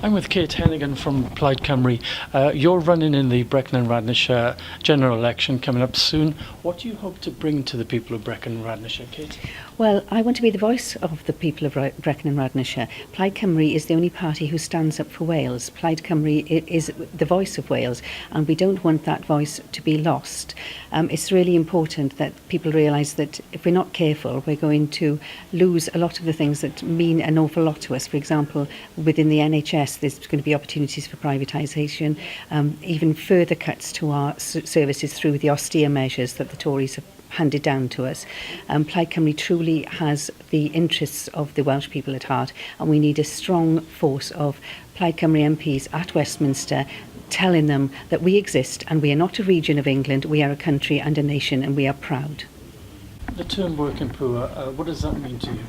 I'm with Kate Heneghan from Plaid Cymru. You're running in the Brecon Radnorshire general election coming up soon. What do you hope to bring to the people of Brecon Radnorshire, Kate? Well, I want to be the voice of the people of Brecon and Radnorshire. Plaid Cymru is the only party who stands up for Wales. Plaid Cymru is the voice of Wales, and we don't want that voice to be lost. It's really important that people realise that if we're not careful, we're going to lose a lot of the things that mean an awful lot to us. For example, within the NHS, there's going to be opportunities for privatisation, even further cuts to our services through the austere measures that the Tories have handed down to us. Plaid Cymru truly has the interests of the Welsh people at heart, and we need a strong force of Plaid Cymru MPs at Westminster telling them that we exist and we are not a region of England, we are a country and a nation, and we are proud. The term working poor, what does that mean to you?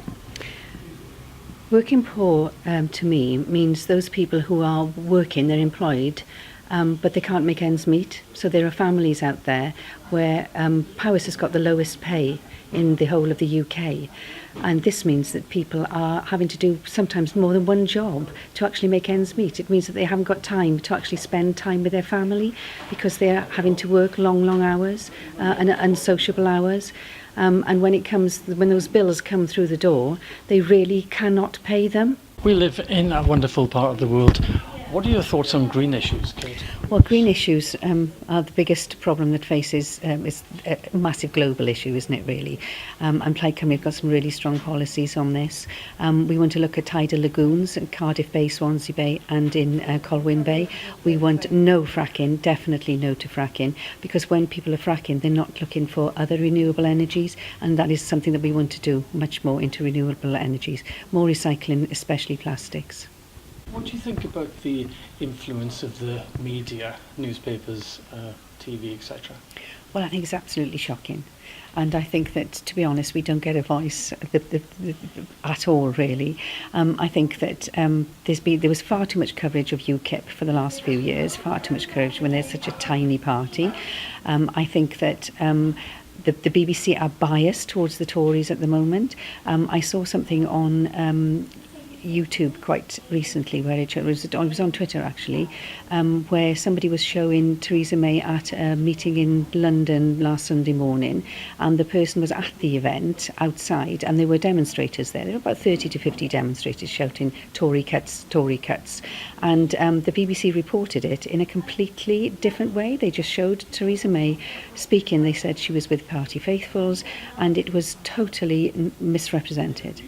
Working poor to me means those people who are working, they're employed, but they can't make ends meet. So there are families out there where Powys has got the lowest pay in the whole of the UK. And this means that people are having to do sometimes more than one job to actually make ends meet. It means that they haven't got time to actually spend time with their family because they're having to work long hours and unsociable hours. And when those bills come through the door, they really cannot pay them. We live in a wonderful part of the world. What are your thoughts on green issues, Kate? Well, green issues are the biggest problem that faces, it's a massive global issue, isn't it, really? And Plaid Cymru have got some really strong policies on this. We want to look at tidal lagoons in Cardiff Bay, Swansea Bay and in Colwyn Bay. We want no fracking, definitely no to fracking, because when people are fracking, they're not looking for other renewable energies, and that is something that we want to do much more into renewable energies, more recycling, especially plastics. What do you think about the influence of the media, newspapers, TV, etc.? Well, I think it's absolutely shocking. And I think that, to be honest, we don't get a voice at all, really. I think that there was far too much coverage of UKIP for the last few years, far too much coverage when they're such a tiny party. I think that the BBC are biased towards the Tories at the moment. I saw something on YouTube quite recently where it was on Twitter actually, where somebody was showing Theresa May at a meeting in London last Sunday morning, and the person was at the event outside and there were demonstrators there. There were about 30 to 50 demonstrators shouting Tory cuts, Tory cuts, and the BBC reported it in a completely different way. They just showed Theresa May speaking. They said she was with party faithfuls, and it was totally misrepresented.